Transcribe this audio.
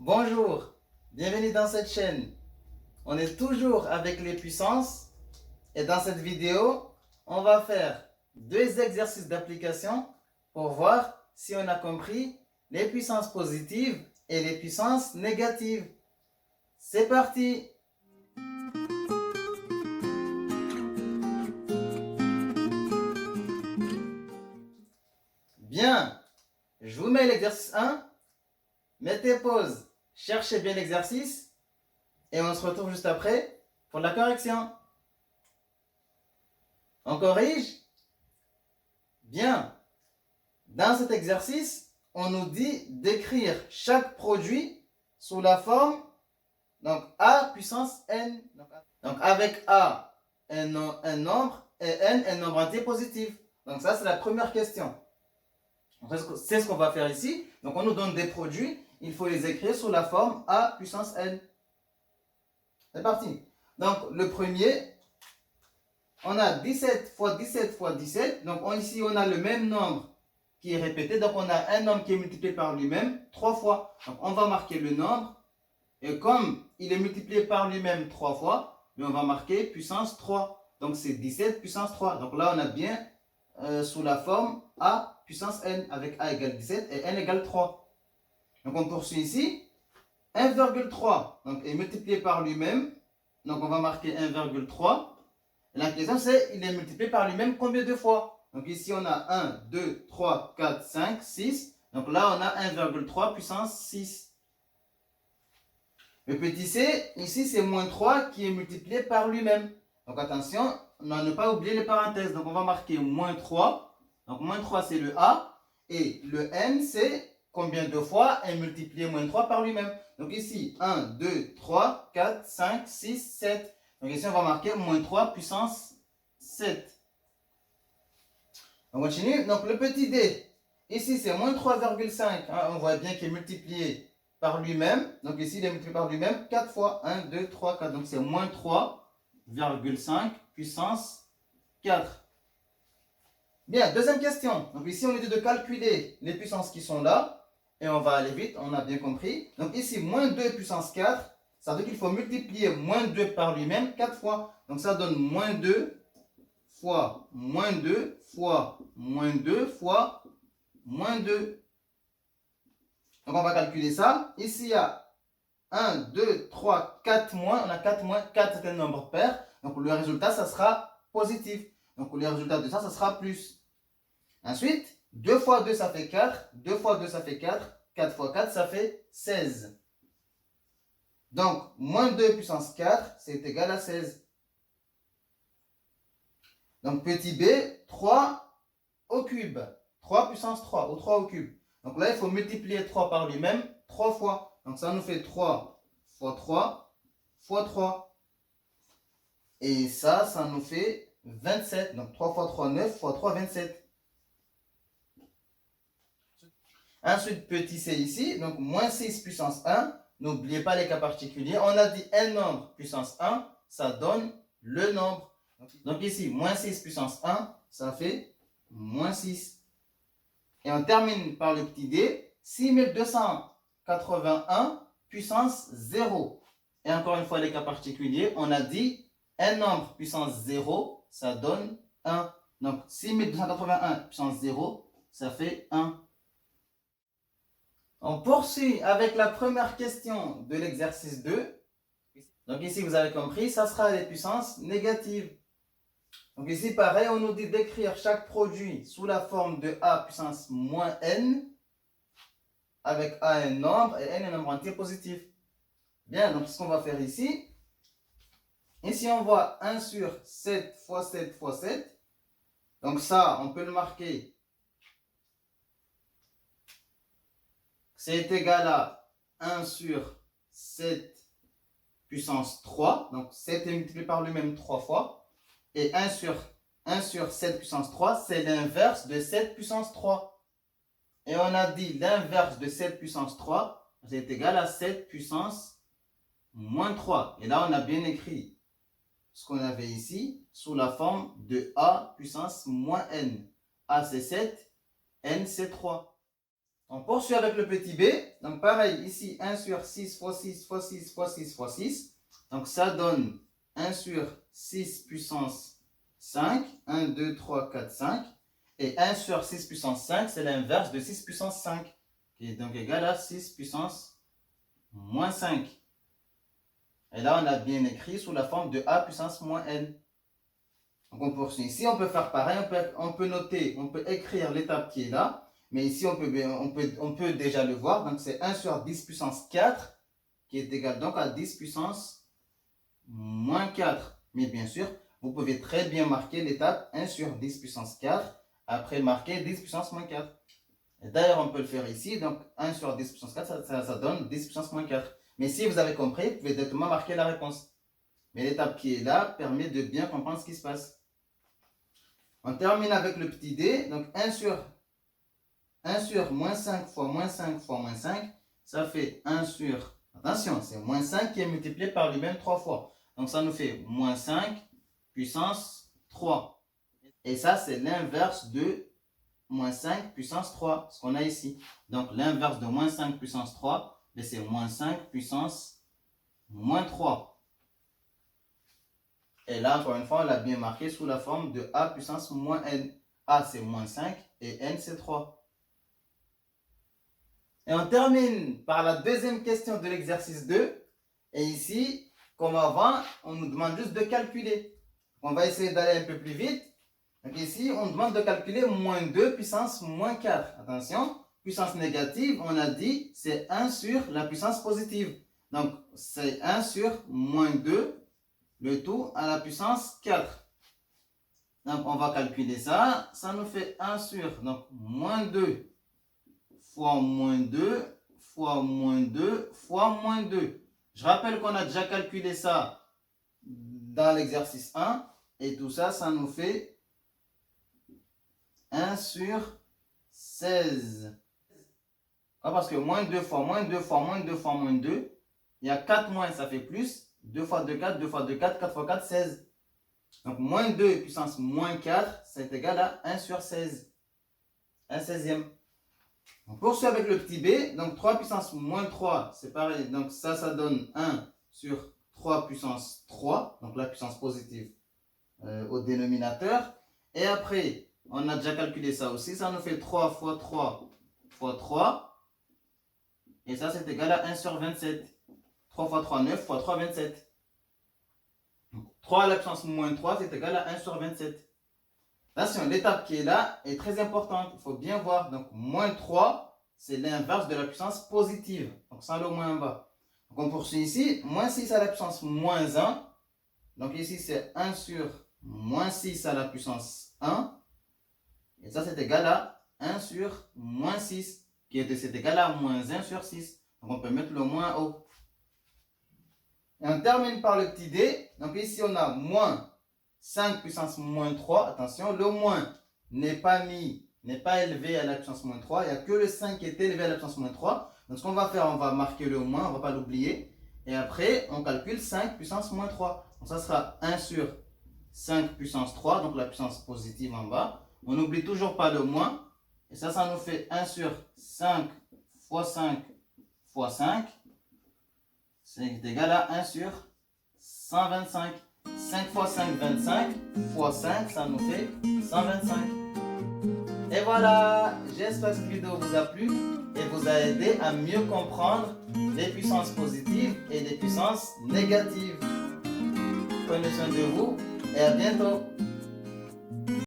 Bonjour, bienvenue dans cette chaîne. On est toujours avec les puissances et dans cette vidéo, on va faire deux exercices d'application pour voir si on a compris les puissances positives et les puissances négatives. C'est parti! Bien, je vous mets l'exercice 1. Mettez pause, cherchez bien l'exercice et on se retrouve juste après pour la correction. On corrige? Bien. Dans cet exercice, on nous dit d'écrire chaque produit sous la forme donc A puissance N. Donc avec A, un nombre et N, un nombre entier positif. Donc ça, c'est la première question. C'est ce qu'on va faire ici. Donc on nous donne des produits, il faut les écrire sous la forme A puissance N. C'est parti. Donc le premier, on a 17 fois 17 fois 17. Donc ici, on a le même nombre qui est répété. Donc on a un nombre qui est multiplié par lui-même 3 fois. Donc on va marquer le nombre. Et comme il est multiplié par lui-même 3 fois, on va marquer puissance 3. Donc c'est 17 puissance 3. Donc là, on a bien sous la forme A puissance N avec A égale 17 et N égale 3. Donc on poursuit ici. 1,3 donc, est multiplié par lui-même. Donc on va marquer 1,3. La question c'est, il est multiplié par lui-même combien de fois? Donc ici on a 1, 2, 3, 4, 5, 6. Donc là on a 1,3 puissance 6. Le petit c, ici c'est moins 3 qui est multiplié par lui-même. Donc attention, on ne pas oublier les parenthèses. Donc on va marquer moins 3. Donc moins 3 c'est le A. Et le N c'est combien de fois est multiplié moins 3 par lui-même. Donc ici 1, 2, 3, 4, 5, 6, 7. Donc ici, on va marquer moins 3 puissance 7. On continue. Donc, le petit d, ici, c'est moins 3,5. On voit bien qu'il est multiplié par lui-même. Donc, ici, il est multiplié par lui-même 4 fois. 1, 2, 3, 4. Donc, c'est moins 3,5 puissance 4. Bien, deuxième question. Donc, ici, on est dit de calculer les puissances qui sont là. Et on va aller vite, on a bien compris. Donc, ici, moins 2 puissance 4. Ça veut dire qu'il faut multiplier moins 2 par lui-même 4 fois. Donc ça donne moins 2 fois moins 2 fois moins 2 fois moins 2. Donc on va calculer ça. Ici il y a 1, 2, 3, 4 moins. On a 4 moins, 4 c'est un nombre pair. Donc le résultat ça sera positif. Donc le résultat de ça, ça sera plus. Ensuite, 2 fois 2 ça fait 4. 2 fois 2 ça fait 4. 4 fois 4 ça fait 16. Donc, moins 2 puissance 4, c'est égal à 16. Donc, petit b, 3 au cube. 3 puissance 3, ou 3 au cube. Donc là, il faut multiplier 3 par lui-même 3 fois. Donc, ça nous fait 3 fois 3 fois 3. Et ça nous fait 27. Donc, 3 fois 3, 9 fois 3, 27. Ensuite, petit c ici. Donc, moins 6 puissance 1. N'oubliez pas les cas particuliers. On a dit un nombre puissance 1, ça donne le nombre. Donc ici, moins 6 puissance 1, ça fait moins 6. Et on termine par le petit d, 6281 puissance 0. Et encore une fois, les cas particuliers, on a dit un nombre puissance 0, ça donne 1. Donc 6281 puissance 0, ça fait 1. On poursuit avec la première question de l'exercice 2. Donc ici, vous avez compris, ça sera les puissances négatives. Donc ici, pareil, on nous dit d'écrire chaque produit sous la forme de A puissance moins N, avec A un nombre et N un nombre entier positif. Bien, donc ce qu'on va faire ici, ici on voit 1 sur 7 fois 7 fois 7. Donc ça, on peut le marquer. C'est égal à 1 sur 7 puissance 3. Donc 7 est multiplié par lui-même 3 fois. Et 1 sur 7 puissance 3, c'est l'inverse de 7 puissance 3. Et on a dit l'inverse de 7 puissance 3, c'est égal à 7 puissance moins 3. Et là, on a bien écrit ce qu'on avait ici sous la forme de A puissance moins N. A c'est 7, N c'est 3. On poursuit avec le petit b. Donc pareil, ici 1 sur 6 fois 6 fois 6 fois 6 fois 6. Donc ça donne 1 sur 6 puissance 5. 1, 2, 3, 4, 5. Et 1 sur 6 puissance 5, c'est l'inverse de 6 puissance 5. Qui est donc égal à 6 puissance moins 5. Et là, on a bien écrit sous la forme de a puissance moins n. Donc on poursuit. Ici, on peut faire pareil. On peut noter, on peut écrire l'étape qui est là. Mais ici, on peut déjà le voir. Donc, c'est 1 sur 10 puissance 4 qui est égal donc à 10 puissance moins 4. Mais bien sûr, vous pouvez très bien marquer l'étape 1 sur 10 puissance 4. Après, marquer 10 puissance moins 4. Et d'ailleurs, on peut le faire ici. Donc, 1 sur 10 puissance 4, ça donne 10 puissance moins 4. Mais si vous avez compris, vous pouvez directement marquer la réponse. Mais l'étape qui est là permet de bien comprendre ce qui se passe. On termine avec le petit d. Donc, 1 sur moins 5 fois moins 5 fois moins 5, ça fait 1 sur, attention, c'est moins 5 qui est multiplié par lui-même 3 fois. Donc ça nous fait moins 5 puissance 3. Et ça, c'est l'inverse de moins 5 puissance 3, ce qu'on a ici. Donc l'inverse de moins 5 puissance 3, c'est moins 5 puissance moins 3. Et là, encore une fois, on l'a bien marqué sous la forme de a puissance moins n. A, c'est moins 5 et n, c'est 3. Et on termine par la deuxième question de l'exercice 2. Et ici, comme avant, on nous demande juste de calculer. On va essayer d'aller un peu plus vite. Donc ici, on demande de calculer moins 2 puissance moins 4. Attention, puissance négative, on a dit, c'est 1 sur la puissance positive. Donc, c'est 1 sur moins 2, le tout à la puissance 4. Donc, on va calculer ça. Ça nous fait 1 sur, donc, moins 2 fois moins 2 fois moins 2 fois moins 2. Je rappelle qu'on a déjà calculé ça dans l'exercice 1. Et tout ça, ça nous fait 1 sur 16. Parce que moins 2 fois moins 2 fois moins 2 fois moins 2, il y a 4 moins, ça fait plus. 2 fois 2, 4, 2 fois 2, 4, 4 fois 4, 16. Donc moins 2 puissance moins 4, c'est égal à 1 sur 16. 1 16e. On poursuit avec le petit b. Donc 3 puissance moins 3, c'est pareil. Donc ça donne 1 sur 3 puissance 3. Donc la puissance positive au dénominateur. Et après, on a déjà calculé ça aussi. Ça nous fait 3 fois 3 fois 3. Et ça, c'est égal à 1 sur 27. 3 fois 3, 9 fois 3, 27. Donc 3 à la puissance moins 3, c'est égal à 1 sur 27. Attention, l'étape qui est là est très importante. Il faut bien voir. Donc, moins 3, c'est l'inverse de la puissance positive. Donc, sans le moins en bas. Donc, on poursuit ici. Moins 6 à la puissance moins 1. Donc, ici, c'est 1 sur moins 6 à la puissance 1. Et ça, c'est égal à 1 sur moins 6. C'est égal à moins 1 sur 6. Donc, on peut mettre le moins haut. Et on termine par le petit d. Donc, ici, on a moins 5 puissance moins 3, attention, le moins n'est pas élevé à la puissance moins 3, il n'y a que le 5 qui est élevé à la puissance moins 3. Donc ce qu'on va faire, on va marquer le moins, on ne va pas l'oublier. Et après, on calcule 5 puissance moins 3. Donc ça sera 1 sur 5 puissance 3, donc la puissance positive en bas. On n'oublie toujours pas le moins. Et ça nous fait 1 sur 5 fois 5 fois 5. C'est égal à 1 sur 125. 5 fois 5, 25, fois 5, ça nous fait 125. Et voilà, j'espère que cette vidéo vous a plu et vous a aidé à mieux comprendre les puissances positives et les puissances négatives. Prenez soin de vous et à bientôt.